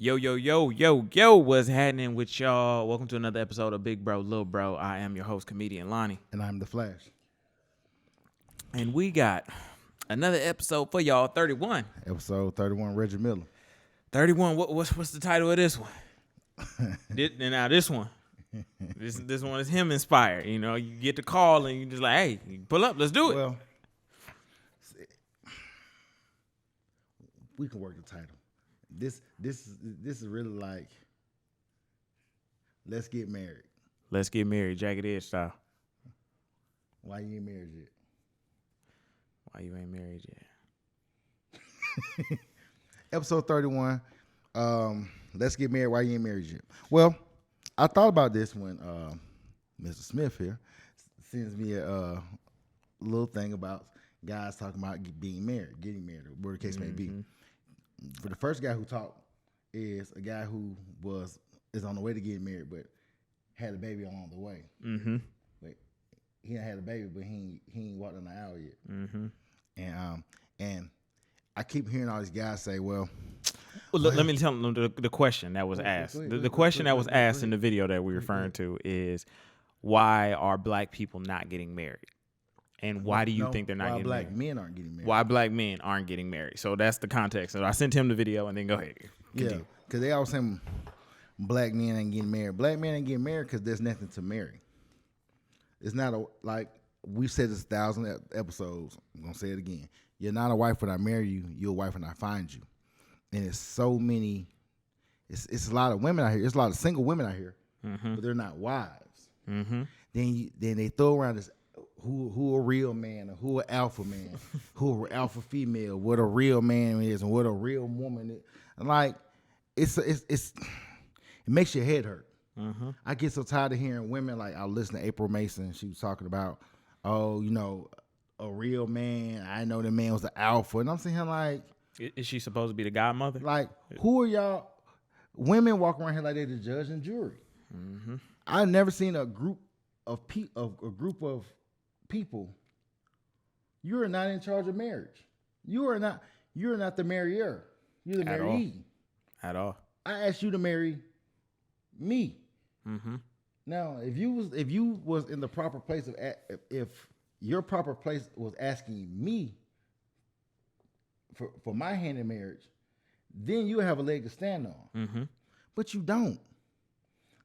Yo, what's happening with y'all? Welcome to another episode of Big Bro, Lil Bro. I am your host, comedian Lonnie. And I'm the Flash. And we got another episode for y'all, 31. Episode 31, Reggie Miller. 31, what's the title of this one? Now this one. This one is him inspired. You know, you get the call and you just like, hey, pull up, let's do it. Well, we can work the title. This is really like, let's get married. Let's get married, Jagged Edge style. Why you ain't married yet? Why you ain't married yet? Episode 31, let's get married. Why you ain't married yet? Well, I thought about this when Mr. Smith here sends me a little thing about guys talking about getting married, or whatever the case may be. For the first guy who talked is a guy who is on the way to get married, but had a baby along the way. Mm-hmm. But he had a baby, but he ain't walked in the aisle yet. Mm-hmm. And I keep hearing all these guys say, "Well, let me tell them the question that was asked. The question that was asked in the video that we're referring to is, why are black people not getting married? And why do you think they're not getting married? Why black men aren't getting married? Why black men aren't getting married? So that's the context. So I sent him the video, and then go ahead. Continue. Yeah, because they always say black men ain't getting married. Black men ain't getting married because there's nothing to marry. It's not like we've said this 1,000 episodes. I'm gonna say it again. You're not a wife when I marry you. You're a wife when I find you. And it's so many. It's a lot of women out here. It's a lot of single women out here, but they're not wives. Mm-hmm. Then they throw around this. Who a real man, or who an alpha man, who an alpha female, what a real man is, and what a real woman is. And like, it makes your head hurt. Mm-hmm. I get so tired of hearing women, like I listened to April Mason. She was talking about, a real man. I know the man was the alpha, and I'm sitting here like, is she supposed to be the godmother? Like, who are y'all? Women walk around here like they're the judge and jury. Mm-hmm. I've never seen a group of people, you are not in charge of marriage. You're not the marrier. You're the marriee. At all. I asked you to marry me. Mm-hmm. Now, if you was in the proper place if your proper place was asking me for my hand in marriage, then you have a leg to stand on. Mm-hmm. But you don't.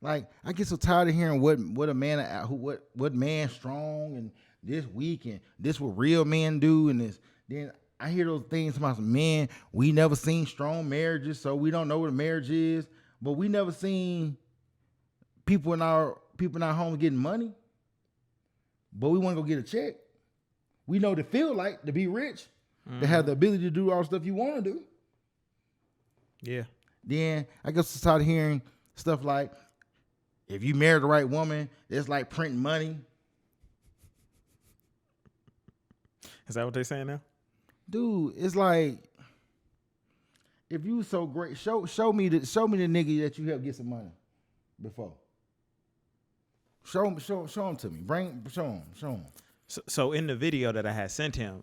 Like, I get so tired of hearing what a man what man strong and this weak and this what real men do and this. Then I hear those things about men. We never seen strong marriages, so we don't know what a marriage is. But we never seen people in our homes getting money. But we want to go get a check. We know to feel like to be rich, to have the ability to do all the stuff you want to do. Yeah. Then I get so tired of hearing stuff like, if you marry the right woman, it's like printing money. Is that what they're saying now? Dude, it's like, if you so great, show me the nigga that you helped get some money before. Show him to me. Show him. So in the video that I had sent him,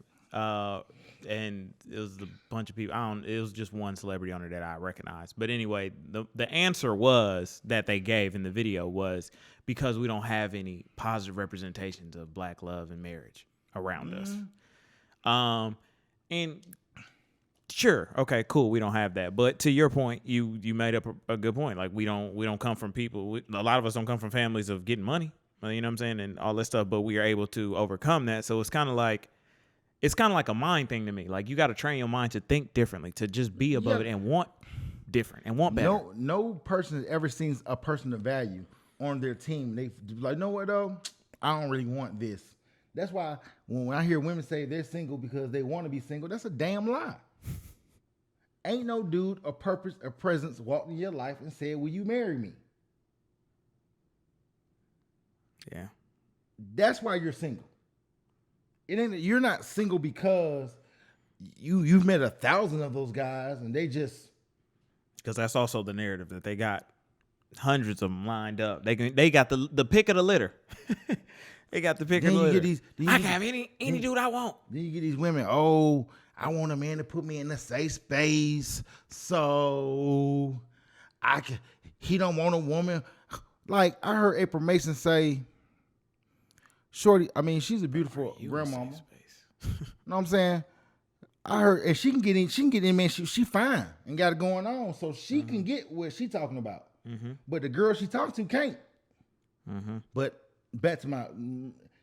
and it was a bunch of people. It was just one celebrity on it that I recognized. But anyway, the answer was that they gave in the video was because we don't have any positive representations of black love and marriage around us. And sure, okay, cool, we don't have that. But to your point, you made up a good point. Like we don't come from people. A lot of us don't come from families of getting money. You know what I'm saying, and all this stuff. But we are able to overcome that. So it's kind of like a mind thing to me. Like you got to train your mind to think differently, to just be above it and want different and want better. No person has ever seen a person of value on their team. They like, know what though? I don't really want this. That's why when I hear women say they're single because they want to be single, that's a damn lie. Ain't no dude or purpose or presence walked in your life and said, "Will you marry me?" Yeah. That's why you're single. You're not single because you've met 1,000 of those guys and they just, because that's also the narrative that they got hundreds of them lined up. They got the pick of the litter. They got the pick of the litter. I can have any dude I want. Then you get these women. Oh, I want a man to put me in a safe space. So He don't want a woman. Like I heard April Mason say, "Shorty, I mean, she's a beautiful grandmama." You know what I'm saying? I heard, and she can get in, man. She fine and got it going on, so she can get what she talking about. But the girl she talking to can't. But back to my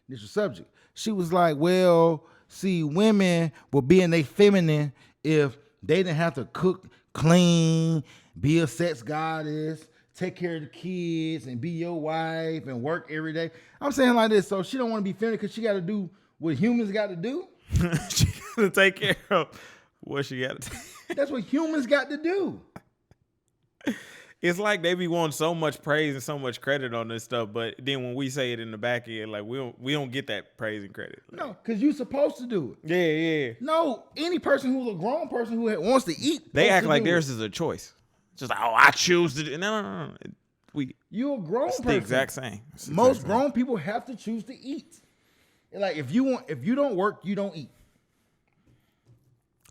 initial subject, she was like, "Well, see, women will be in they feminine if they didn't have to cook, clean, be a sex goddess, take care of the kids, and be your wife and work every day." I'm saying like this, so she don't want to be feminine because she got to do what humans got to do. She got to take care of what she got to do. That's what humans got to do. It's like they be wanting so much praise and so much credit on this stuff, but then when we say it in the back end, like we don't get that praise and credit. Like, No, because you're supposed to do it. Yeah. No, any person who's a grown person who wants to eat, They act like do theirs is a choice. Just like, oh, I choose to do. No. You're a grown person. The exact same. Most grown people have to choose to eat. Like if you don't work, you don't eat.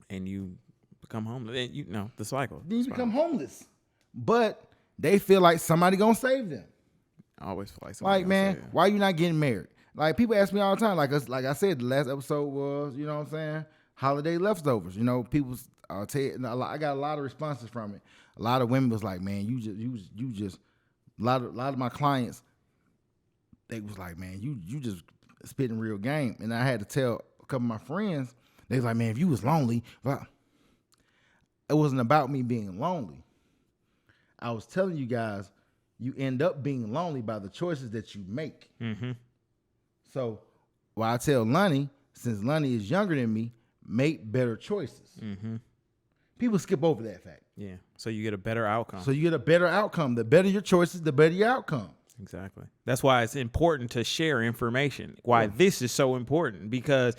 And you become homeless. And the cycle. Then you become homeless. But they feel like somebody gonna save them. I always feel like somebody like, man, why you not getting married? Like people ask me all the time. Like I said, the last episode was, you know what I'm saying, holiday leftovers. You know, people tell you, I got a lot of responses from it. A lot of women was like, man, you just a lot of my clients, they was like, man, you just spitting real game. And I had to tell a couple of my friends, they was like, man, if you was lonely, well, it wasn't about me being lonely. I was telling you guys, you end up being lonely by the choices that you make. So, I tell Lonnie, since Lonnie is younger than me, make better choices. People skip over that fact. Yeah. So you get a better outcome. The better your choices, the better your outcome. Exactly. That's why it's important to share information. Why this is so important, because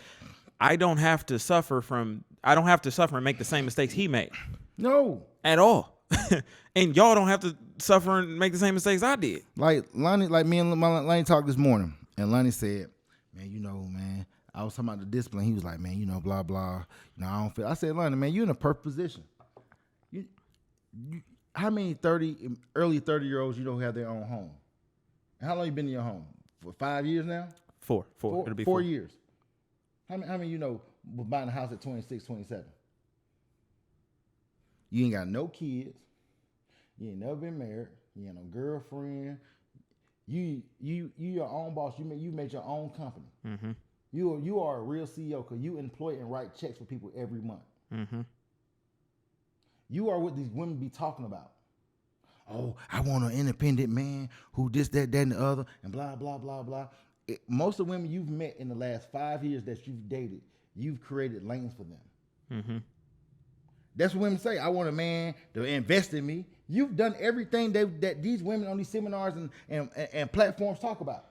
I don't have to suffer and make the same mistakes he made. No. At all. And y'all don't have to suffer and make the same mistakes I did. Like Lonnie, like me and Lonnie talked this morning, and Lonnie said, man, I was talking about the discipline. He was like, man, blah, blah. I don't feel. I said, Lonnie, man, you're in a perfect position. You how many early 30-year-olds you don't have their own home? And how long you been in your home? For 5 years now? Four. It'll be 4 years. How many was buying a house at 26, 27? You ain't got no kids. You ain't never been married. You ain't no girlfriend. You your own boss. You made your own company. You are a real CEO because you employ and write checks for people every month. You are what these women be talking about. Oh, I want an independent man who this, that, and the other, and blah, blah, blah, blah. Most of the women you've met in the last 5 years that you've dated, you've created lanes for them. That's what women say. I want a man to invest in me. You've done everything that these women on these seminars and platforms talk about.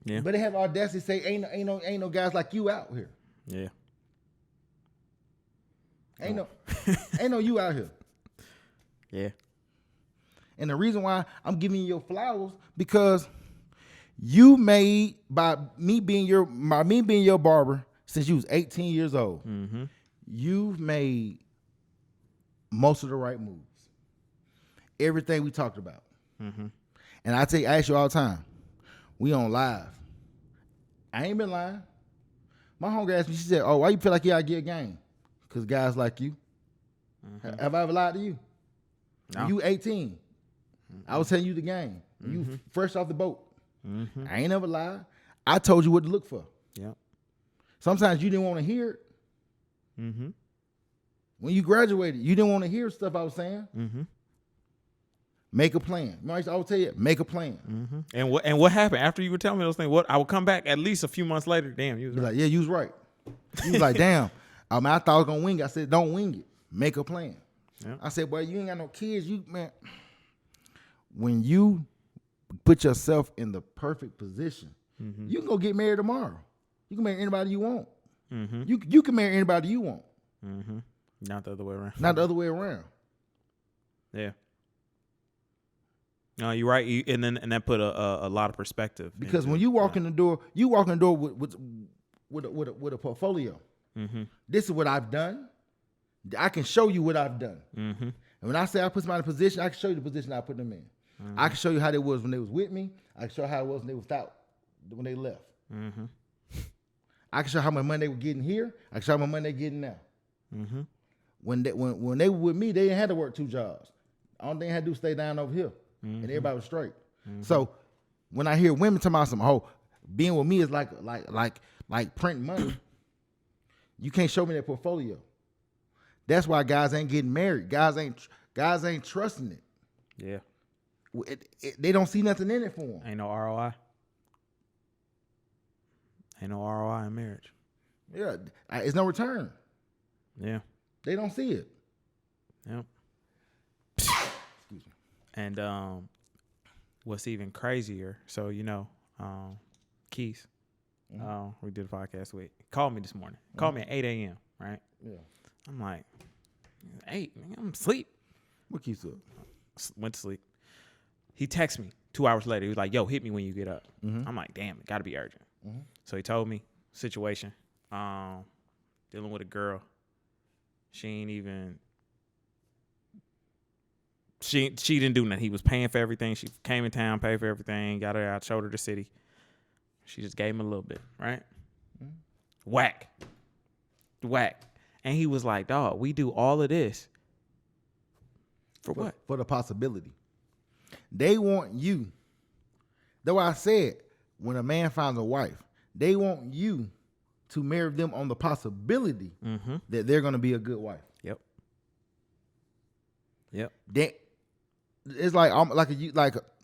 Yeah. But they have the audacity to say, ain't no guys like you out here. Yeah. Ain't no you out here. Yeah. And the reason why I'm giving you your flowers, because you made by me being your barber since you was 18 years old. You've made most of the right moves. Everything we talked about. And I ask you all the time, we on live. I ain't been lying. My homegirl asked me, she said, oh, why you feel like you gotta get a game? Because guys like you. Have I ever lied to you? No. You 18. I was telling you the game. You fresh off the boat. I ain't never lied. I told you what to look for. Yep. Sometimes you didn't want to hear it. When you graduated, you didn't want to hear stuff I was saying. Make a plan. I always tell you, make a plan. And what happened after you were telling me those things? I would come back at least a few months later. Damn, you was right. Like, yeah, you was right. You was like, damn. I thought I was gonna wing it. I said, don't wing it. Make a plan. Yep. I said, boy, you ain't got no kids. Man, when you put yourself in the perfect position, you can go get married tomorrow. You can marry anybody you want. You can marry anybody you want. Not the other way around. Not the other way around. Yeah. No, you're right. And that put a lot of perspective. Because when you walk in the door, with a portfolio. This is what I've done. I can show you what I've done. And when I say I put somebody in a position, I can show you the position I put them in. I can show you how they was when they was with me. I can show you how it was when they was out, when they left. I can show how much money they were getting here. I can show how much money they getting now. When they were with me, they didn't have to work 2 jobs. The only thing they had to do was stay down over here, and everybody was straight. So when I hear women talking about some being with me is like printing money, you can't show me that portfolio. That's why guys ain't getting married. Guys ain't trusting it. Yeah. They don't see nothing in it for them. Ain't no ROI. Ain't no ROI in marriage. Yeah, it's no return. Yeah. They don't see it. Yep. Excuse me. And what's even crazier, so Keith, we did a podcast with, called me this morning. Called me at 8 a.m., right? Yeah. I'm like, 8, I'm asleep. What keeps up? Went to sleep. He texted me 2 hours later. He was like, yo, hit me when you get up. I'm like, damn, it got to be urgent. So he told me situation, dealing with a girl. She didn't do nothing. He was paying for everything. She came in town, paid for everything, got her out, showed her the city. She just gave him a little bit, right? Whack. And he was like, dog, we do all of this. For what? For the possibility. They want you. That's why I said, when a man finds a wife, they want you to marry them on the possibility that they're going to be a good wife. Yep. It's like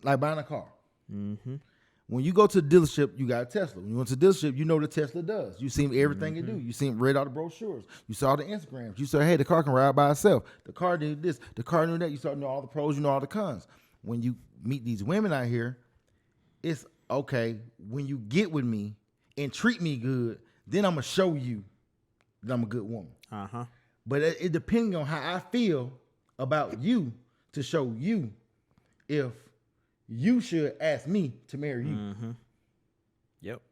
buying a car. When you go to the dealership, you got a Tesla. When you go to the dealership, you know what the Tesla does. You seen everything it do. You read all the brochures. You saw the Instagrams. You saw, hey, the car can ride by itself. The car did this. The car knew that. You start to know all the pros. You know all the cons. When you meet these women out here, it's okay. When you get with me and treat me good, then I'm gonna show you that I'm a good woman. But it depends on how I feel about you to show you if you should ask me to marry you. Yep.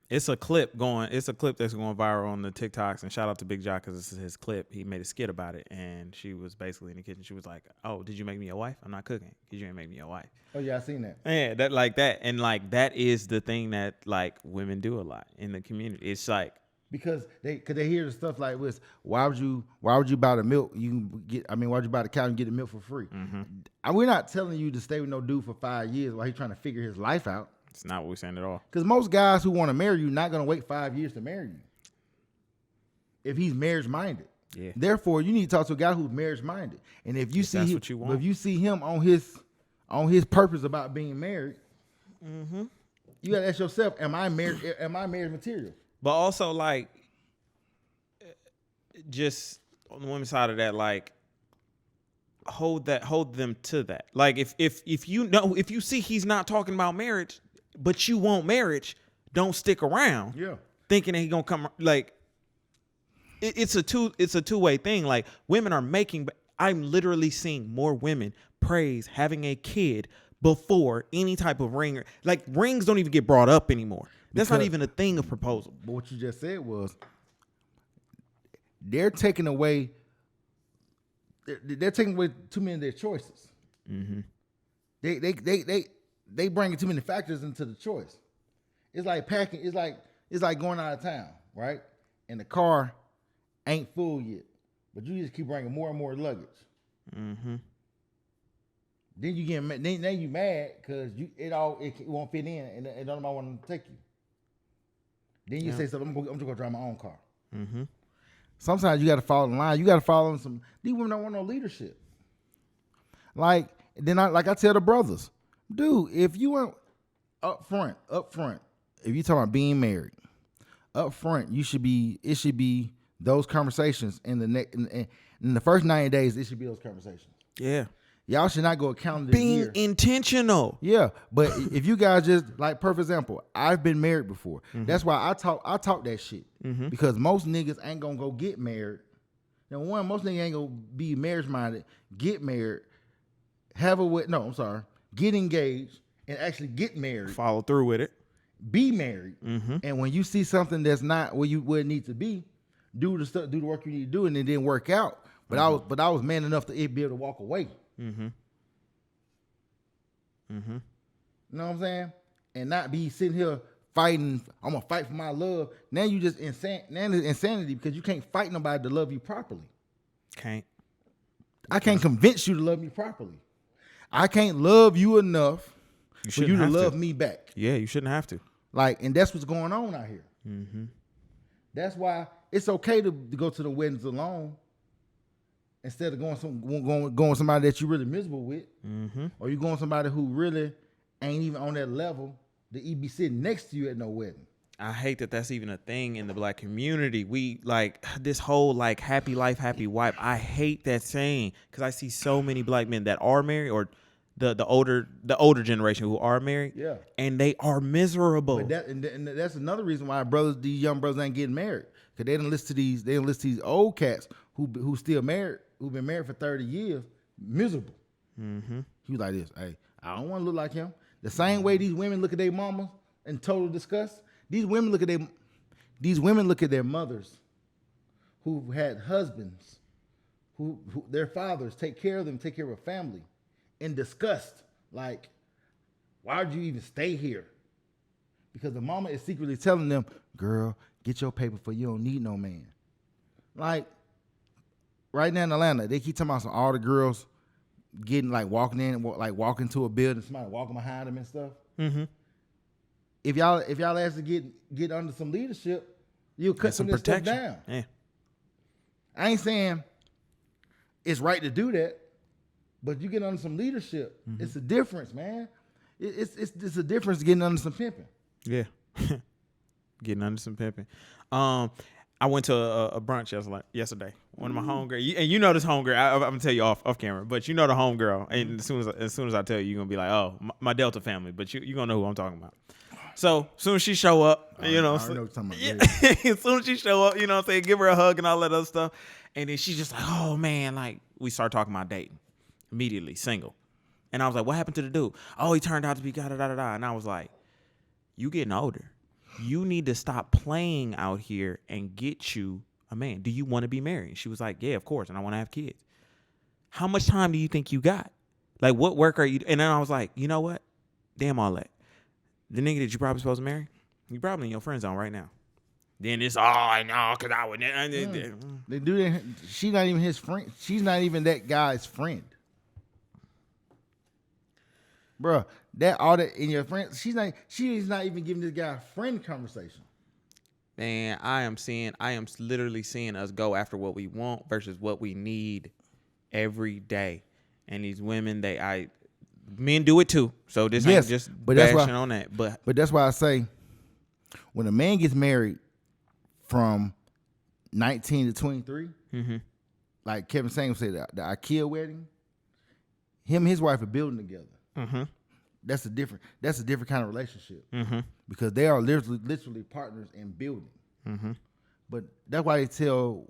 It's a clip that's going viral on the TikToks, and shout out to Big Jock because this is his clip. He made a skit about it, and she was basically in the kitchen. She was like, "Oh, did you make me your wife? I'm not cooking because you ain't make me your wife." Oh yeah, I seen that. Yeah, that, and like that is the thing that like women do a lot in the community. It's like because they hear the stuff like this. Why would you buy the milk? Why'd you buy the cow and get the milk for free? We're not telling you to stay with no dude for 5 years while he's trying to figure his life out. It's not what we're saying at all. Because most guys who want to marry you not going to wait 5 years to marry you if he's marriage minded. Yeah. Therefore, you need to talk to a guy who's marriage minded. And if you what you see him on his purpose about being married, you got to ask yourself, am I marriage material? But also, like, just on the women's side of that, like, hold them to that. Like, if you see he's not talking about marriage, but you want marriage, don't stick around. Yeah. Thinking that he's gonna come. Like, it's a two-way thing. Like, women are making. I'm literally seeing more women praise having a kid before any type of ring. Like, rings don't even get brought up anymore. That's not even a thing of proposal. But what you just said was they're taking away too many of their choices. They bring too many factors into the choice. It's like packing. It's like going out of town, right? And the car ain't full yet, but you just keep bringing more and more luggage. Then you get then you mad because it won't fit in and nobody want to take you. Then you say, "So I'm just gonna drive my own car." Sometimes you got to follow in line. You got to follow in some. These women don't want no leadership. Like I tell the brothers, dude, if you went up front, if you talking about being married, up front, it should be those conversations in the first 90 days. It should be those conversations. Yeah. Y'all should not go a calendar Being year. intentional. Yeah, but if you guys just like, perfect example, I've been married before. That's why I talk that shit because most niggas ain't gonna go get married. Now, most niggas ain't gonna be marriage minded, get married, get engaged and actually get married. Follow through with it. Be married, and when you see something that's not where it needs to be, do the work you need to do, and it didn't work out. But I was man enough to be able to walk away. Mm-hmm. Mm-hmm. You know what I'm saying? And not be sitting here fighting. I'm gonna fight for my love. Now you just Now it's insanity because you can't fight nobody to love you properly. I can't convince you to love me properly. I can't love you enough for you to love me back. Yeah, you shouldn't have to. Like, and that's what's going on out here. Mm-hmm. That's why it's okay to go to the weddings alone instead of going with somebody that you're really miserable with, or you going with somebody who really ain't even on that level that he be sitting next to you at no wedding. I hate that that's even a thing in the black community. We like this whole like happy life, happy wife. I hate that saying because I see so many black men that are married or the older generation who are married, and they are miserable. But and that's another reason why these young brothers ain't getting married because they didn't listen to these old cats who still married, who've been married for 30 years, miserable. Mm-hmm. He was like this, hey, I don't want to look like him. The same way these women look at their mamas in total disgust. These women look at their mothers who had husbands, who their fathers take care of them, take care of a family, in disgust. Like, why would you even stay here? Because the mama is secretly telling them, girl, get your paper for you don't need no man. Like, right now in Atlanta, they keep talking about all the girls getting like walking to a building, somebody walking behind them and stuff. Mm-hmm. If y'all ask to get under some leadership, you'll cut some of this stuff down. Yeah. I ain't saying it's right to do that, but you get under some leadership. Mm-hmm. It's a difference, man. It's a difference getting under some pimping. Yeah. Getting under some pimping. I went to a brunch yesterday. One of my homegirls, and you know this homegirl. I'm gonna tell you off camera, but you know the homegirl. And as soon as I tell you, you're gonna be like, oh, my Delta family. But you're gonna know who I'm talking about. So as soon as she show up, I know what you're talking about. As soon as she show up, you know what I'm saying, give her a hug and all that other stuff. And then she's just like, oh man, like we start talking about dating immediately, single. And I was like, what happened to the dude? Oh, he turned out to be da-da-da-da-da. And I was like, you getting older. You need to stop playing out here and get you a man. Do you want to be married? She was like, yeah, of course. And I want to have kids. How much time do you think you got? Like, what work are you? And then I was like, you know what? Damn all that. The nigga that you probably supposed to marry, you probably in your friend zone right now. Then it's, I know, because I would. They do that. She's not even his friend. She's not even that guy's friend. Bruh, all that in your friend, she's not even giving this guy a friend conversation. Man, I am literally seeing us go after what we want versus what we need every day. And these women, men do it too. So this ain't just bashing on that. But that's why I say when a man gets married from 19 to 23, like Kevin Samuels said, the IKEA wedding, him and his wife are building together. Mm-hmm. That's a different kind of relationship because they are literally partners in building. Mm-hmm. But that's why they tell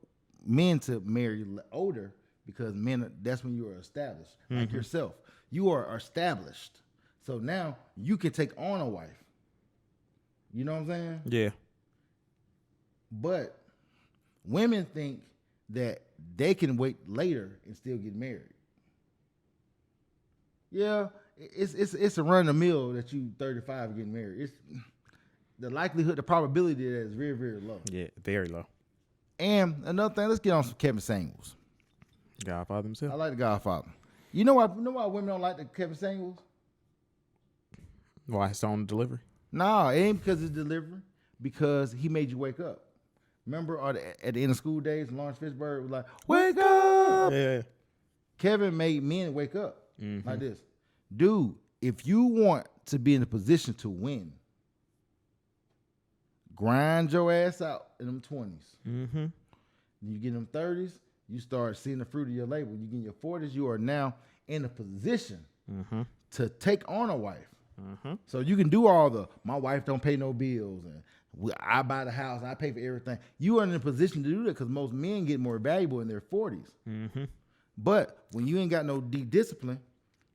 men to marry older because men, that's when you are established, like yourself. You are established, so now you can take on a wife. You know what I'm saying? Yeah. But women think that they can wait later and still get married. Yeah. It's a run of the mill that you 35 getting married. It's the likelihood, the probability of that is very, very low. Yeah, very low. And another thing, let's get on some Kevin Samuels. Godfather himself. I like the Godfather. You know why women don't like the Kevin Samuels? Why it's on delivery? No, it ain't because it's delivery. Because he made you wake up. Remember at the end of School Days, Lawrence Fishburne was like, wake up! Yeah. Kevin made men wake up like this. Dude, if you want to be in a position to win, grind your ass out in them 20s. Mm-hmm. You get in them 30s, you start seeing the fruit of your labor. You get in your 40s, you are now in a position to take on a wife. Mm-hmm. So you can do all my wife don't pay no bills and I buy the house, I pay for everything. You are in a position to do that because most men get more valuable in their 40s. Mm-hmm. But when you ain't got no discipline,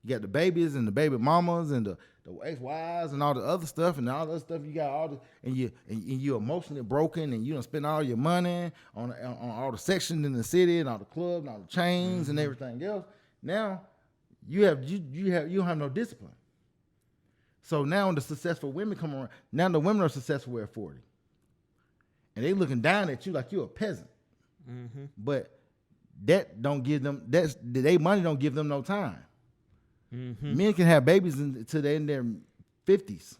you got the babies and the baby mamas and ex-wives and all the other stuff and all the other stuff you got all the and you emotionally broken and you don't spend all your money on all the sections in the city and all the clubs and all the chains and everything else. Now you don't have no discipline. So now when the successful women come around, now the women are successful at 40. And they looking down at you like you're a peasant. But that don't give them they money don't give them no time. Men can have babies until they're in their 50s.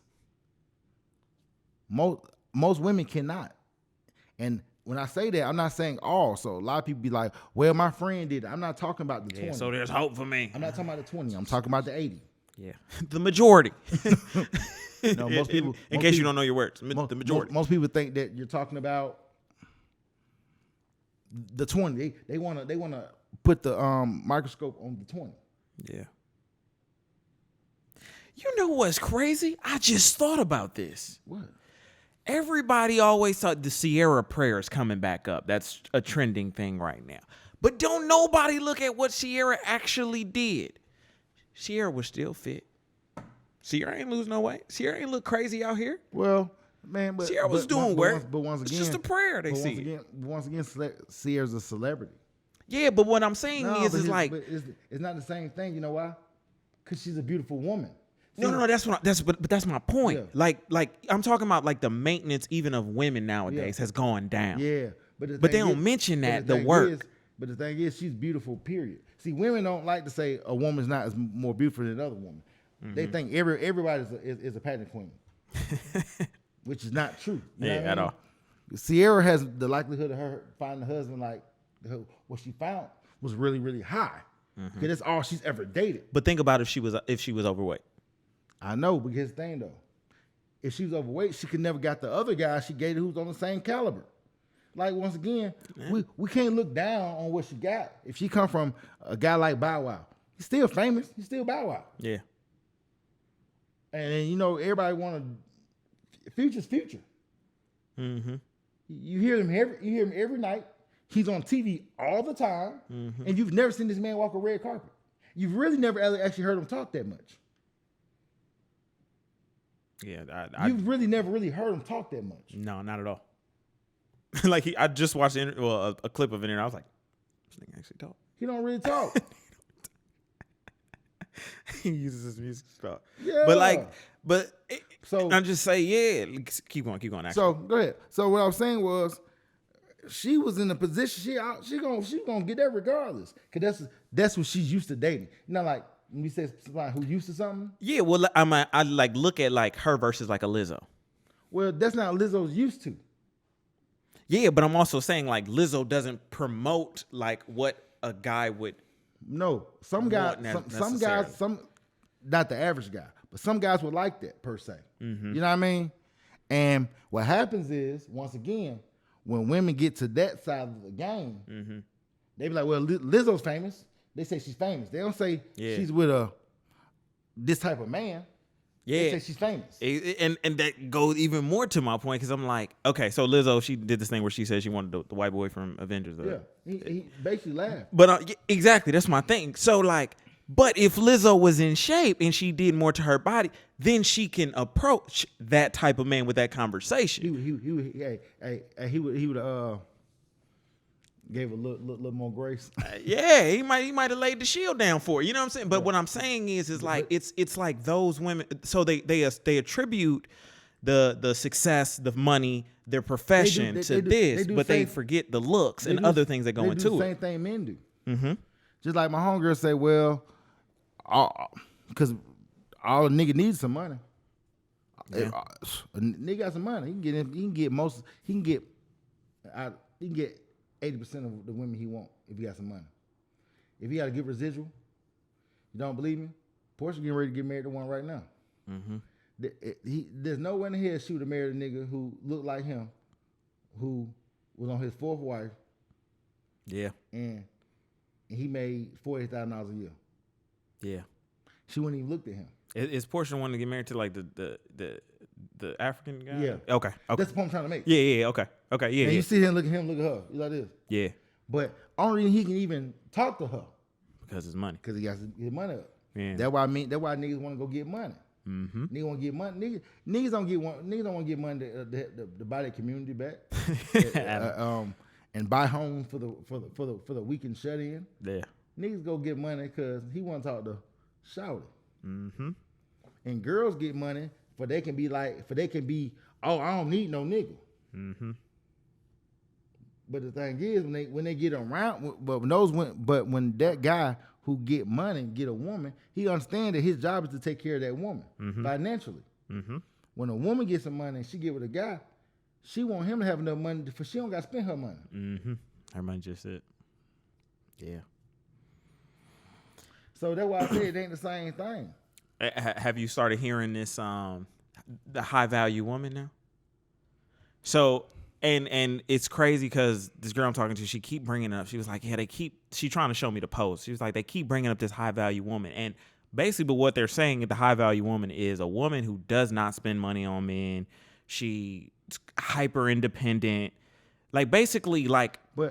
Most women cannot. And when I say that, I'm not saying all. So a lot of people be like, well, my friend did it. I'm not talking about the 20. So there's hope for me. I'm not talking about the 20. I'm talking about the 80. Yeah. The majority. No, most people. In case you don't know your words, the majority. Most people think that you're talking about the 20. They wanna put the microscope on the 20. Yeah. You know what's crazy? I just thought about this. What? Everybody always thought the Sierra prayer is coming back up. That's a trending thing right now. But don't nobody look at what Sierra actually did. Sierra was still fit. Sierra ain't lose no weight. Sierra ain't look crazy out here. Well, man, but Sierra was doing work. But once again, it's just a prayer they see. Once again, Sierra's a celebrity. Yeah, but what I'm saying is like it's not the same thing. You know why? Because she's a beautiful woman. No, that's my point. Yeah. Like I'm talking about like the maintenance even of women nowadays has gone down. Yeah, but they don't mention that the work. But the thing is, she's beautiful. Period. See, women don't like to say a woman's not as more beautiful than another woman. They think everybody is a pageant queen, which is not true. You know what I mean? At all. Sierra has the likelihood of her finding a husband like what she found was really, really high. Because that's all she's ever dated. But think about if she was overweight. I know, but here's the thing though. If she was overweight, she could never got the other guy she dated who's on the same caliber. Like once again, we can't look down on what she got. If she come from a guy like Bow Wow, he's still famous. He's still Bow Wow. Yeah. And then, everybody want to. Future's future. You hear him every night. He's on TV all the time, and you've never seen this man walk a red carpet. You've really never actually heard him talk that much. Yeah, you've really never really heard him talk that much. No, not at all. Like I just watched a clip of it, and I was like, "This nigga actually talk." He don't really talk. He uses his music stuff. Yeah, so I just say, yeah. Keep going. Actually. So go ahead. So what I was saying was, she was in a position she gonna get that regardless, cause that's what she's used to dating. Like when we say somebody who's used to something. Yeah, well, I like look at like her versus like a Lizzo. Well, that's not Lizzo's used to. Yeah, but I'm also saying like Lizzo doesn't promote like what a guy would. No, some guys, not the average guy, but some guys would like that per se. You know what I mean? And what happens is, once again, when women get to that side of the game, they be like, "Well, Lizzo's famous." They say she's famous. They don't say she's with this type of man. Yeah, they say she's famous. And that goes even more to my point, because I'm like, okay, so Lizzo, she did this thing where she said she wanted the white boy from Avengers. He basically laughed. But exactly, that's my thing. So like, but if Lizzo was in shape and she did more to her body, then she can approach that type of man with that conversation. He would gave a little more grace. Yeah, he might have laid the shield down for it. You know what I'm saying? But what I'm saying is like it's like those women. So they attribute the success, the money, their profession to this, but they forget the looks and other things that go into it. The same thing men do. Just like my homegirl say, well, because all a nigga needs some money. Yeah. A nigga got some money. He can get 80% of the women he want if he got some money. If he got a good residual, you don't believe me? Portia getting ready to get married to one right now. There's no way in the hell she would have married a nigga who looked like him, who was on his fourth wife. Yeah. And he made $40,000 a year. Yeah. She wouldn't even look at him. Is Portia wanting to get married to like the African guy? Yeah. Okay. That's the point I'm trying to make. Yeah. Okay. Yeah. And you see him, look at him, look at her. You like this. Yeah. But only reason he can even talk to her because his money. Because he got his money up. Yeah. That's why niggas want to go get money. Mm-hmm. Niggas want to get money. Niggas don't get one. Niggas don't want to get money to buy their community back, and buy homes for the weak and shut in. Yeah. Niggas go get money because he want to talk to Shawty. Mm-hmm. And girls get money for they can be, oh, I don't need no nigga. Mm-hmm. But the thing is, when they get around, but when that guy who get money get a woman, he understands that his job is to take care of that woman financially. Mm-hmm. When a woman gets some money and she get with a guy, she want him to have enough money for she don't got to spend her money. Mm-hmm. Her money just it. Yeah. So that's why I said it ain't the same thing. Have you started hearing this? The high value woman now. So. And it's crazy because this girl I'm talking to, she keep bringing it up. She was like, yeah, she trying to show me the post. She was like, they keep bringing up this high value woman. And basically what they're saying, the high value woman is a woman who does not spend money on men. She's hyper independent. Like basically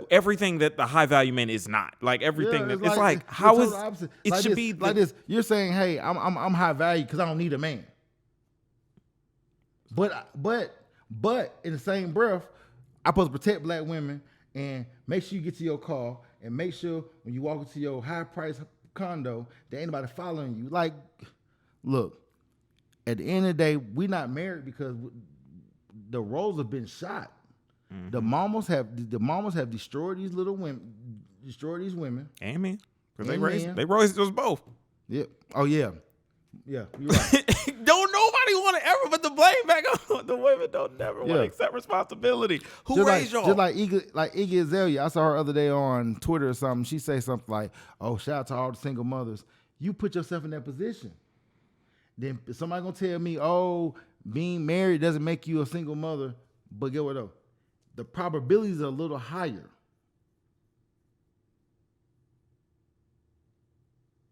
everything that the high value man is not. Like everything Yeah, it's like how is opposite. It like should this, be like this. You're saying, hey, I'm high value because I don't need a man. But in the same breath, I'm supposed to protect black women and make sure you get to your car and make sure when you walk into your high price condo that ain't nobody following you. Like, look, at the end of the day, we not married because the roles have been shot. Mm-hmm. The mamas have destroyed these little women, destroyed these women. Amen. Because they raised us both. Yep. Oh yeah. Yeah, you're right. Don't nobody want to ever put the blame back on the women. Don't never want to accept responsibility. Who raised y'all? Just like Iggy Azalea, I saw her other day on Twitter or something. She say something like, "Oh, shout out to all the single mothers. You put yourself in that position. Then somebody gonna tell me, oh, being married doesn't make you a single mother. But get what though? The probabilities are a little higher.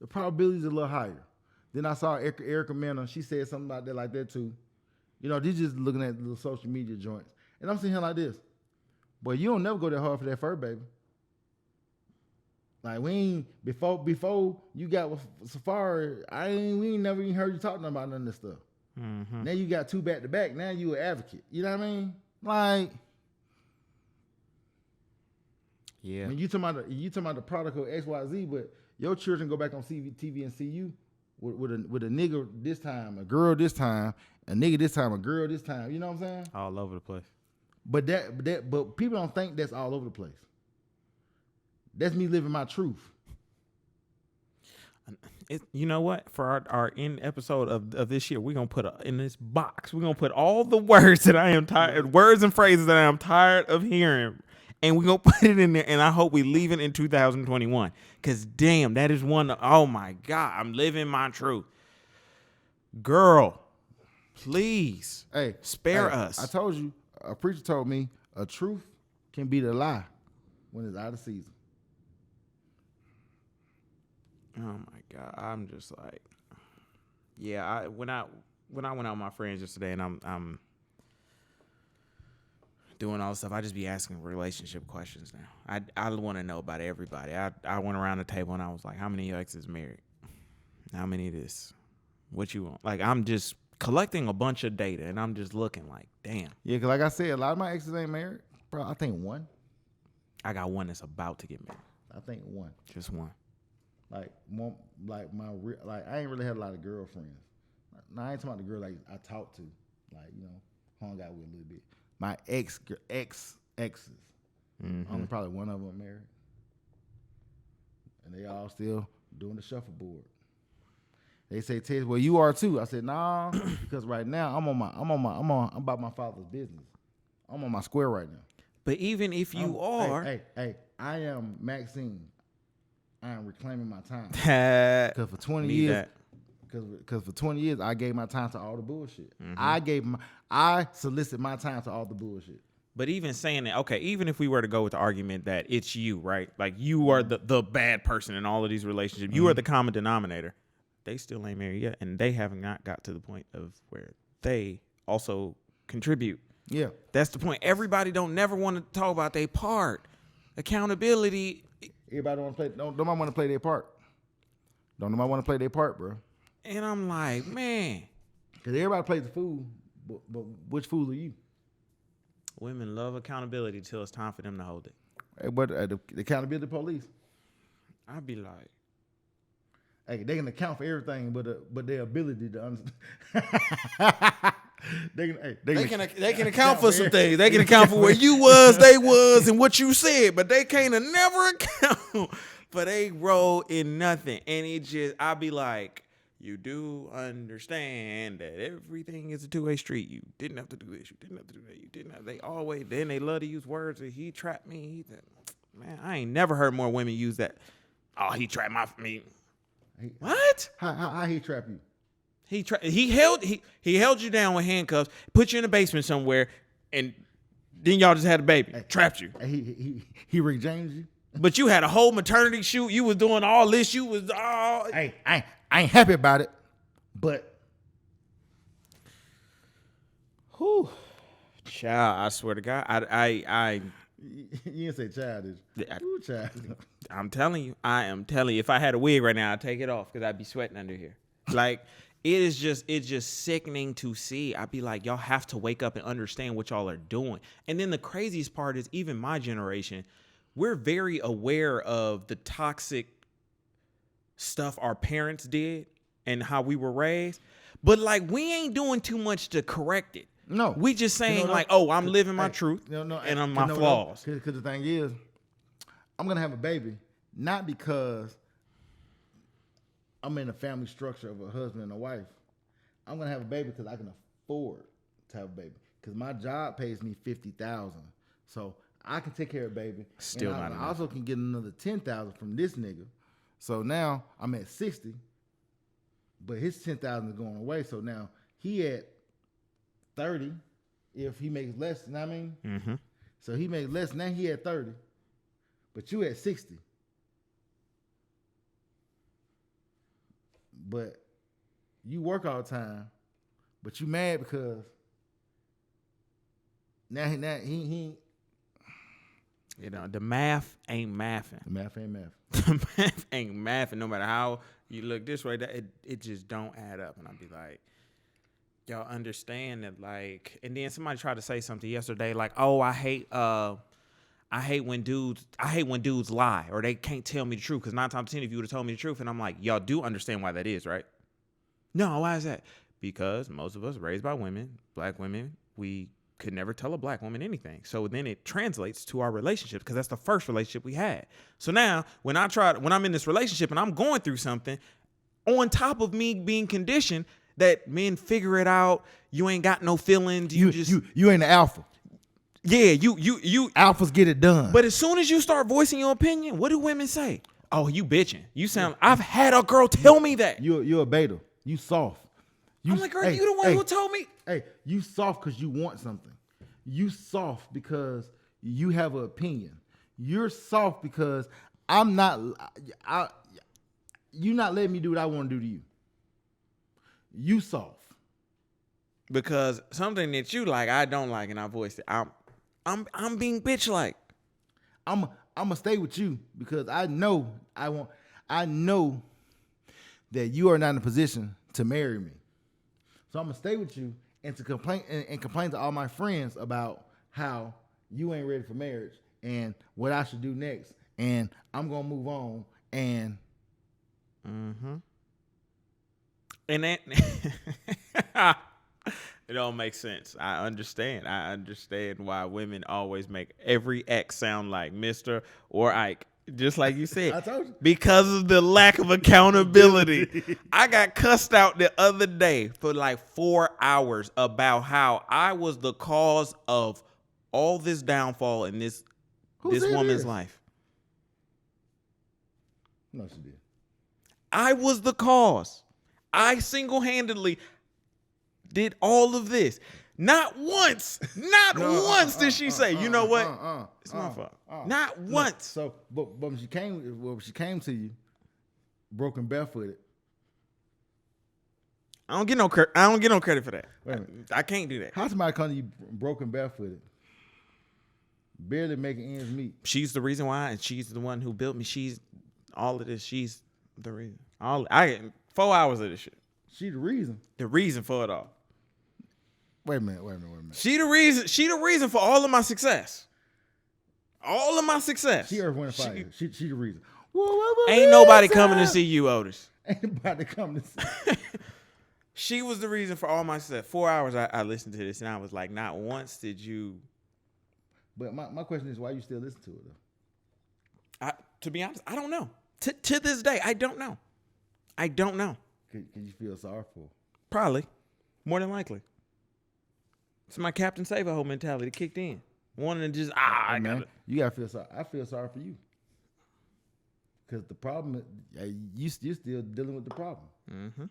The probabilities are a little higher." Then I saw Erica Mena. She said something about that like that too. You know, these just looking at little social media joints. And I'm sitting here like this. Boy, you don't never go that hard for that fur baby. Like we ain't before you got with Safari, we ain't never even heard you talking about none of this stuff. Mm-hmm. Now you got two back to back. Now you an advocate. You know what I mean? Like, yeah. I mean, you talking about the prodigal XYZ, but your children go back on TV and see you. With a nigga this time, a girl this time, a nigga this time, a girl this time. You know what I'm saying? All over the place. But people don't think that's all over the place. That's me living my truth. You know what? For our end episode of this year, we're gonna put in this box. We're gonna put all the words that I am tired, words and phrases that I am tired of hearing. And we're going to put it in there, and I hope we leave it in 2021. Because, damn, that is one, oh, my God, I'm living my truth. Girl, please, spare us. I told you, a preacher told me, a truth can be the lie when it's out of season. Oh, my God, I'm just like, yeah, when I went out with my friends yesterday, and I'm doing all this stuff, I just be asking relationship questions now. I want to know about everybody. I went around the table and I was like, how many of your exes married? How many of this? What you want? Like, I'm just collecting a bunch of data and I'm just looking like, damn. Yeah, because like I said, a lot of my exes ain't married. Bro, I think one. I got one that's about to get married. I think one. Just one. I ain't really had a lot of girlfriends. Now, I ain't talking about the girl like I talked to, like, you know, hung out with a little bit. My exes. Mm-hmm. Only probably one of them married, and they all still doing the shuffleboard. They say, "Ted, well, you are too." I said, "Nah," because right now I'm about my father's business. I'm on my square right now. But even if you are, hey, I am Maxine. I am reclaiming my time because for 20 years. Because for 20 years, I gave my time to all the bullshit. Mm-hmm. I solicited my time to all the bullshit. But even saying that, okay, even if we were to go with the argument that it's you, right? Like you are the bad person in all of these relationships. You are the common denominator. They still ain't married yet, and they have not got to the point of where they also contribute. Yeah, that's the point. Everybody don't never want to talk about their part. Accountability. Everybody want to play. Don't want to play their part. Don't nobody want to play their part, bro. And I'm like, man, Because everybody plays the fool, but which fool are you? Women love accountability till it's time for them to hold it. Hey, but the accountability police, I'd be like, hey, they can account for everything, but their ability to understand. they can account for some things. They can account for where you was, they was, and what you said, but they can't never account for they role in nothing. And it just, I'd be like, you do understand that everything is a two-way street. You didn't have to do this. You didn't have to do that. You didn't have. They always. Then they love to use words. That he trapped me. Man, I ain't never heard more women use that. Oh, he trapped me. What? How he trap you? He held you down with handcuffs, put you in the basement somewhere, and then y'all just had a baby. Trapped you. He Rick James you. But you had a whole maternity shoot. You was doing all this. You was all. Hey, I ain't happy about it, but. Whew. Child, I swear to God, I You didn't say childish. Ooh, child. I'm telling you, if I had a wig right now, I'd take it off because I'd be sweating under here. Like, it's just sickening to see. I'd be like, y'all have to wake up and understand what y'all are doing. And then the craziest part is even my generation, we're very aware of the toxic stuff our parents did and how we were raised. But like, we ain't doing too much to correct it. No. We just saying like, oh, I'm living my truth and on my flaws. Because the thing is, I'm going to have a baby, not because I'm in a family structure of a husband and a wife. I'm going to have a baby because I can afford to have a baby. Because my job pays me $50,000. So I can take care of a baby. Still not enough. I also can get another $10,000 from this nigga. So now I'm at 60, but his $10,000 is going away. So now he at 30 if he makes less, you know what I mean? Mm-hmm. So he makes less, now he at 30, but you at 60. But you work all the time, but you mad because now he you know, the math ain't mathing. The math ain't math. The math ain't mathing. No matter how you look this way, that it just don't add up. And I'll be like, y'all understand that, like, and then somebody tried to say something yesterday, like, oh, I hate when dudes lie or they can't tell me the truth, because 9 times out of 10 if you would have told me the truth. And I'm like, y'all do understand why that is, right? No, why is that? Because most of us raised by women, black women, we could never tell a black woman anything. So then it translates to our relationship, because that's the first relationship we had. So now when I'm in this relationship and I'm going through something, on top of me being conditioned that men figure it out, you ain't got no feelings, you ain't the alpha. Yeah, you alphas get it done. But as soon as you start voicing your opinion, what do women say? Oh, you bitching. You sound. I've had a girl tell me that. You're a beta. You soft. I'm like, girl, you the one who told me. Hey, you soft because you want something. You soft because you have an opinion. You're soft because I'm not. You're not letting me do what I want to do to you. You soft because something that you like, I don't like, and I voiced it. I'm being bitch like. I'm gonna stay with you because I know that you are not in a position to marry me. So I'm gonna stay with you and to complain to all my friends about how you ain't ready for marriage and what I should do next. And I'm gonna move on and and that it all makes sense. I understand why women always make every ex sound like Mr. or Ike. Just like you said. I told you. Because of the lack of accountability. I got cussed out the other day for like 4 hours about how I was the cause of all this downfall in this woman's life. No, she did. I was the cause. I single-handedly did all of this. Not once did she say, you know what? It's my fault. Not once. So, but when she came to you, broken barefooted. I don't get no credit for that. I can't do that. How somebody come to you broken barefooted, barely making ends meet? She's the reason why, and she's the one who built me. She's all of this. She's the reason. I 4 hours of this shit. She the reason. The reason for it all. Wait a minute. She the reason for all of my success. All of my success. She Earth, Wind, and Fire. She the reason. Ain't nobody coming to see you, Otis. Ain't nobody coming to see. She was the reason for all my success. 4 hours I listened to this, and I was like, not once did you. But my question is, why you still listen to it though? To be honest, I don't know. To this day, I don't know. Cause you feel sorry for her. Probably. More than likely. It's my Captain Save-A-Ho mentality kicked in. Wanting to just, I got it. You gotta feel sorry. I feel sorry for you. Because the problem, you're still dealing with the problem. Mm-hmm.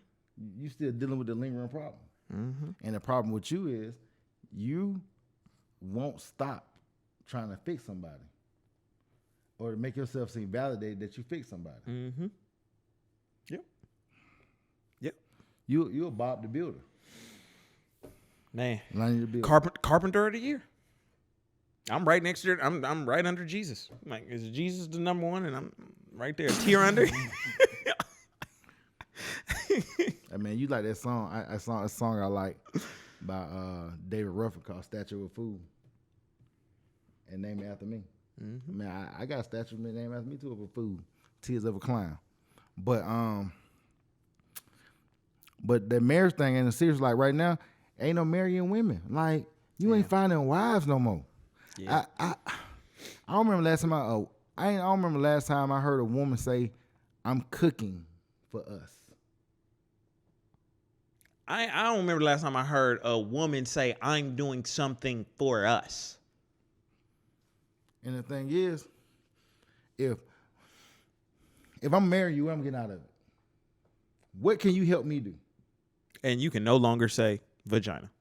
You still dealing with the lingering problem. Mm-hmm. And the problem with you is you won't stop trying to fix somebody or to make yourself seem validated that you fix somebody. Mm-hmm. Yep. You're Bob the Builder. Man. Lonnie the Builder. Carpenter of the Year. I'm right next to it. I'm right under Jesus. Like, is Jesus the number one? And I'm right there, a tier under. I mean, you like that song? A song I like by David Ruffin called "Statue of a Fool," and named after me. Mm-hmm. Man, I got a statue named after me too of a fool, Tears of a Clown. But the marriage thing and the serious, like right now, ain't no marrying women. Like you ain't finding wives no more. Yeah. I don't remember last time I don't remember last time I heard a woman say, "I'm cooking for us." I don't remember the last time I heard a woman say, "I'm doing something for us." And the thing is, if I'm marrying you, what I'm getting out of it? What can you help me do? And you can no longer say vagina.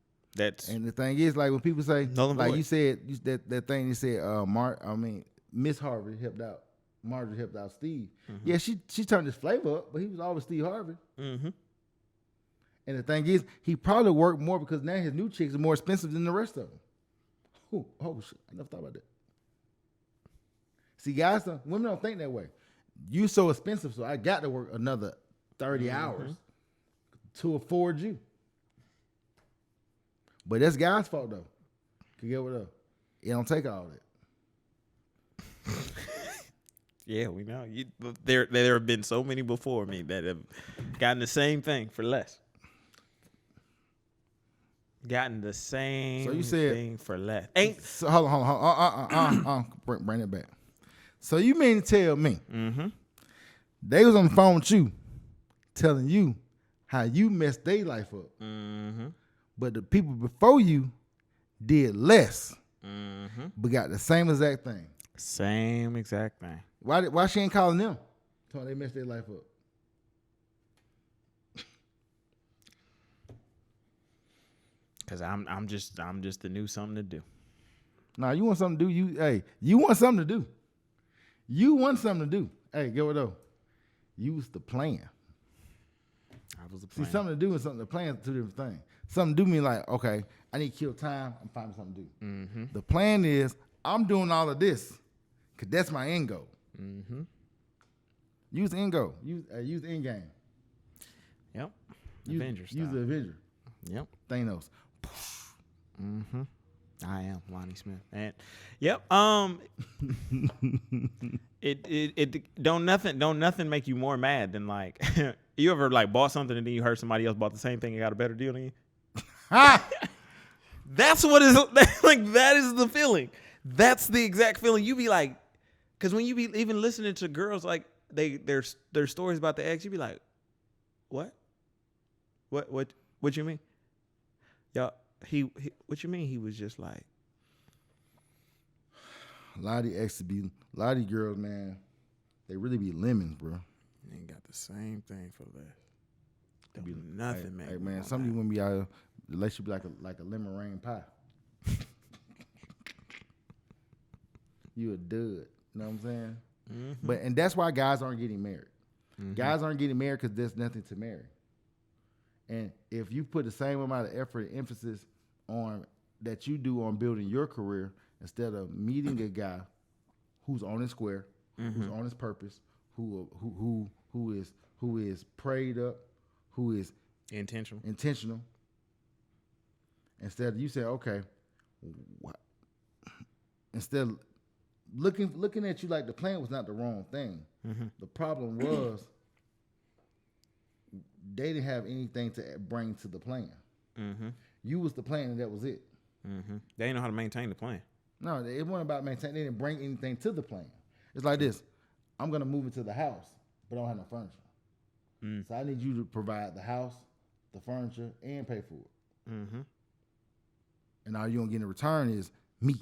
And the thing is, like when people say, like you said, that thing you said, Miss Harvey helped out. Marjorie helped out Steve. Mm-hmm. Yeah, she turned his flavor up, but he was always Steve Harvey. Mm-hmm. And the thing is, he probably worked more because now his new chicks are more expensive than the rest of them. Oh shit! I never thought about that. See, women don't think that way. You so expensive, so I got to work another 30 hours to afford you. But that's guys' fault though. Can get what up? It don't take all that. Yeah, we know. There have been so many before me that have gotten the same thing for less. Gotten the same thing for less. So hold on. Bring it back. So you mean to tell me they was on the phone with you telling you how you messed their life up. Mm-hmm. But the people before you did less, but got the same exact thing. Same exact thing. Why she ain't calling them? Telling they messed their life up. Cause I'm just the new something to do. Nah, you want something to do? You want something to do. You want something to do. Hey, get what though? Use the plan. I was the plan. See, something to do and something to plan are two different things. Something to do mean like, okay, I need to kill time. I'm finding something to do. Mm-hmm. The plan is I'm doing all of this because that's my end goal. Mm-hmm. Use the end goal. Use the end game. Yep. Avengers. Use the Avenger. Yep. Thanos. Mm-hmm. I am Lonnie Smith. And yep. It don't nothing make you more mad than like you ever like bought something and then you heard somebody else bought the same thing and got a better deal than you? That's what is like. That is the feeling. That's the exact feeling. You be like, because when you be even listening to girls like their stories about the ex, you be like, what you mean? Y'all, he what you mean? He was just like. A lot of these girls, man, they really be lemons, bro. They ain't got the same thing for that. Don't be nothing, man. Hey, man, some of these women be out, the relationship be like a lemon rain pie. You a dud. You know what I'm saying? Mm-hmm. And that's why guys aren't getting married. Mm-hmm. Guys aren't getting married because there's nothing to marry. And if you put the same amount of effort and emphasis on that you do on building your career, instead of meeting a guy who's on his square, who's on his purpose, who is prayed up, who is Intentional. Instead, you say, okay, what? Instead of looking at you like the plan was not the wrong thing. Mm-hmm. The problem was they didn't have anything to bring to the plan. Mm-hmm. You was the plan, and that was it. Mm-hmm. They didn't know how to maintain the plan. No, it wasn't about maintaining. They didn't bring anything to the plan. It's like this: I'm gonna move into the house, but I don't have no furniture. So I need you to provide the house, the furniture, and pay for it. Mm-hmm. And all you're gonna get in return is me.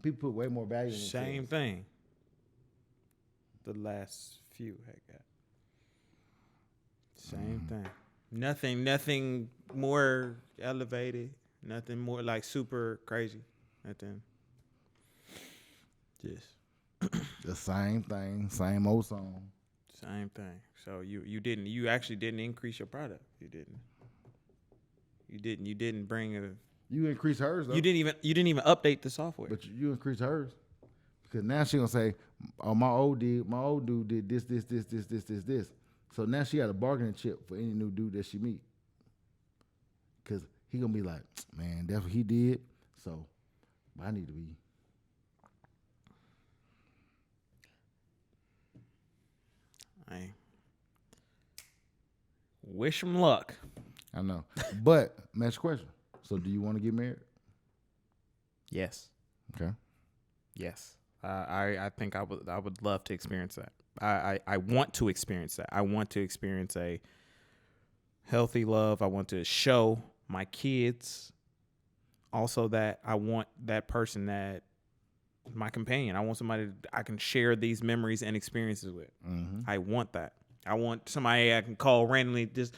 People put way more value in it. Same thing. The last few had got. Same thing. Nothing more elevated. Nothing more like super crazy. Nothing. Just the same thing, same old song. Same thing. So you actually didn't increase your product. You didn't bring a. You increased hers though. You didn't even update the software. But you increased hers because now she gonna say, "Oh, my old dude did this." So now she got a bargaining chip for any new dude that she meet. Cause he gonna be like, "Man, that's what he did." So I need to be. I wish him luck. I know, but next question. So, do you want to get married? Yes. Okay. Yes. I think I would love to experience that. I want to experience that. I want to experience a healthy love. I want to show my kids also that I want that person that my companion. I want somebody I can share these memories and experiences with. Mm-hmm. I want that. I want somebody I can call randomly. Just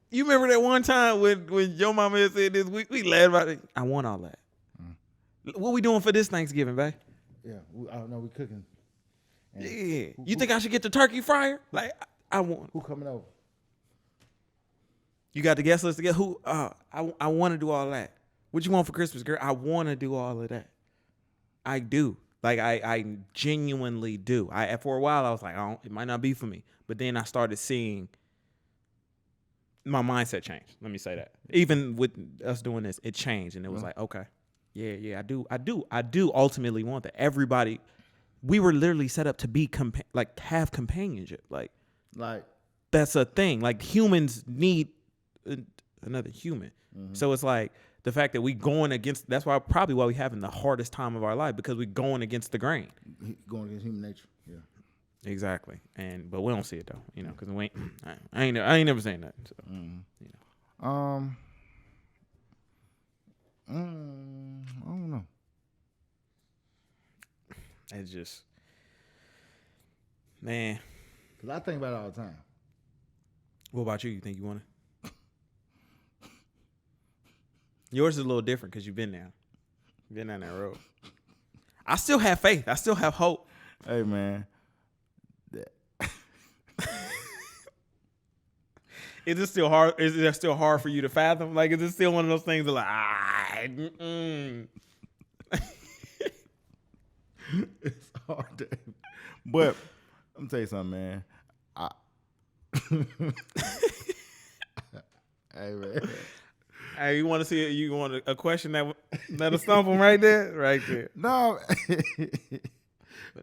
you remember that one time when your mama had said this? We laughed about it. I want all that. What we doing for this Thanksgiving, babe? Yeah, I don't know. We cooking. And Yeah. You think I should get the turkey fryer? Like I want. Who coming over? You got the guest list together? Who? I want to do all that. What you want for Christmas, girl? I want to do all of that. I do. Like I genuinely do. For a while I was like, it might not be for me. But then I started seeing my mindset change. Let me say that. Even with us doing this, it changed, and it was like, okay, yeah, I do ultimately want that. Everybody, we were literally set up to be have companionship. Like that's a thing. Like humans need another human. Mm-hmm. So it's like the fact that we going against. That's why we having the hardest time of our life because we going against the grain. Going against human nature. Yeah. Exactly, but we don't see it though, because we I ain't never saying that. So, I don't know. It's just, man. Cause I think about it all the time. What about you? You think you want to? Yours is a little different because you've been there. You've been down that road. I still have faith. I still have hope. Hey, man. Is it still hard? Is it still hard for you to fathom? Like, is it still one of those things that It's hard to, but I'm gonna tell you something, man. Hey, man. Hey, you want to see it? You want a question that'll stump them right there? Right there. No.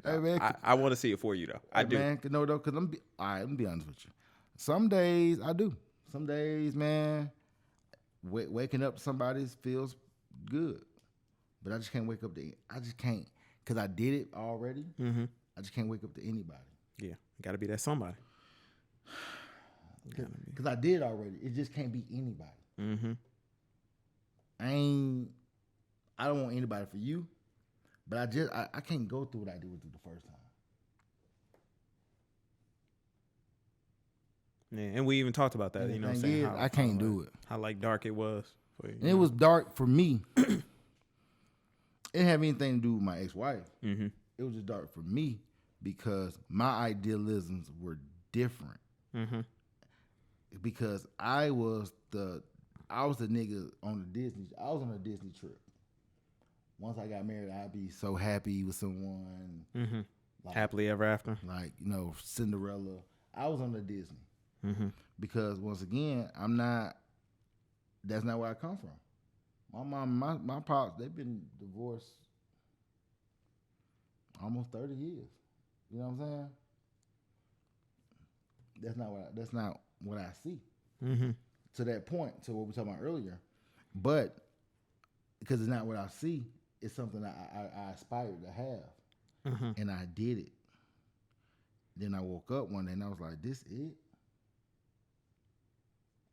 Hey, man. I want to see it for you, though. Hey, I do. Man, no, though, because all right, let me be honest with you. Some days I do. Some days, man, waking up to somebody feels good. But I just can't wake up I just can't. Because I did it already. Mm-hmm. I just can't wake up to anybody. Yeah. Got to be that somebody. Because I did already. It just can't be anybody. Mm-hmm. I don't want anybody for you. But I can't go through what I did with you the first time. Yeah, and we even talked about that. And you know what I'm saying? I can't do it. How dark it was for you. And it was dark for me. It didn't have anything to do with my ex-wife. Mm-hmm. It was just dark for me because my idealisms were different. Mm-hmm. Because I was the nigga on the Disney. I was on a Disney trip. Once I got married, I'd be so happy with someone. Mm-hmm. Happily ever after. Like, Cinderella. I was on the Disney. Mm-hmm. Because once again, that's not where I come from. My mom, my pops, they've been divorced almost 30 years. You know what I'm saying? That's not what I see. Mm-hmm. To that point, to what we were talking about earlier. But because it's not what I see, it's something I aspired to have. Mm-hmm. And I did it. Then I woke up one day and I was like, this it?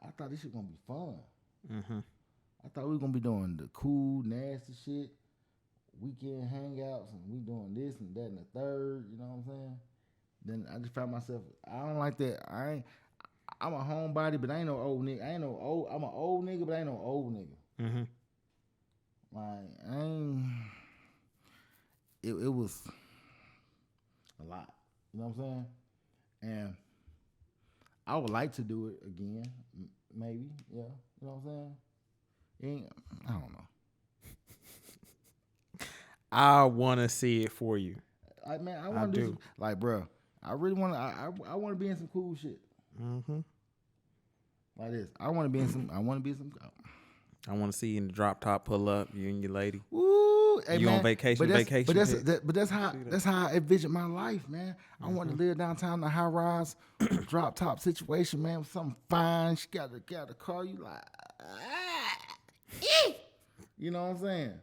I thought this shit gonna be fun. Mm-hmm. I thought we were gonna be doing the cool, nasty shit, weekend hangouts, and we doing this and that and the third, you know what I'm saying? Then I just found myself, I don't like that. I'm a homebody, but I ain't no old nigga. I'm an old nigga, but I ain't no old nigga. Mm-hmm. Like, it was a lot. You know what I'm saying? And I would like to do it again, maybe. Yeah, you know what I'm saying? I don't know. I want to see it for you. I want to do some, like, bro. I really want to. I want to be in some cool shit. Mm-hmm. Like this. I want to be in some. I want to be in some. I want to see you in the drop top, pull up, you and your lady. Ooh, hey, you man, on vacation? But that's how I envision my life, man. I want to live downtown in a high rise, drop top situation, man, with something fine. She got a car. You like, you know what I'm saying?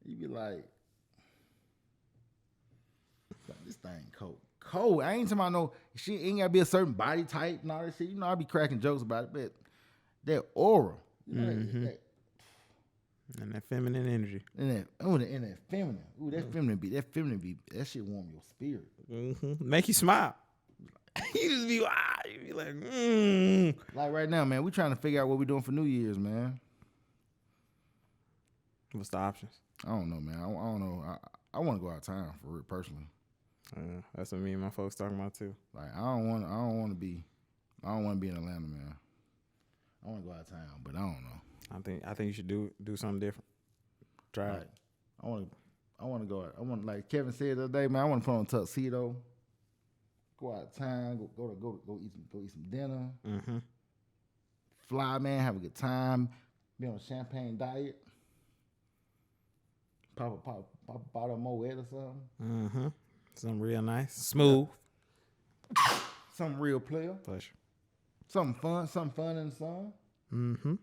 You be like, this thing cold. I ain't talking about no. She ain't gotta be a certain body type and all that shit. You know, I be cracking jokes about it, but that aura. You know, and that feminine energy. And that feminine. Ooh, that feminine be, that shit warm your spirit. Mm-hmm. Make you smile. You just be, you be like, Like right now, man, we trying to figure out what we doing for New Year's, man. What's the options? I don't know, man. I don't know. I want to go out of town for real, personally. That's what me and my folks talking about too. Like I don't want to be in Atlanta, man. I want to go out of town, but I don't know. I think you should do something different. Try it. I want to go out. I want, like Kevin said the other day, man. I want to put on a tuxedo, go out of town, go eat some dinner. Mm-hmm. Fly, man, have a good time. Be on a champagne diet. Pop a bottle of Moet or something. Mm-hmm. Something real nice, smooth. Something real player. Pleasure. Something fun in the sun. Mm-hmm.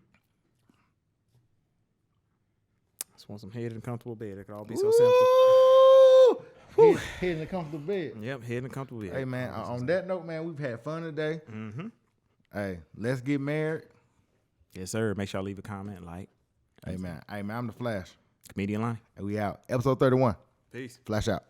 Just want some head in a comfortable bed. It could all be so simple. Head in a comfortable bed. Yep, head in a comfortable bed. Hey, man, on that note, man, we've had fun today. Mm-hmm. Hey, let's get married. Yes, sir. Make sure y'all leave a comment, like. Hey, man, I'm the Flash. Comedian Lonnie. And we out. Episode 31. Peace. Flash out.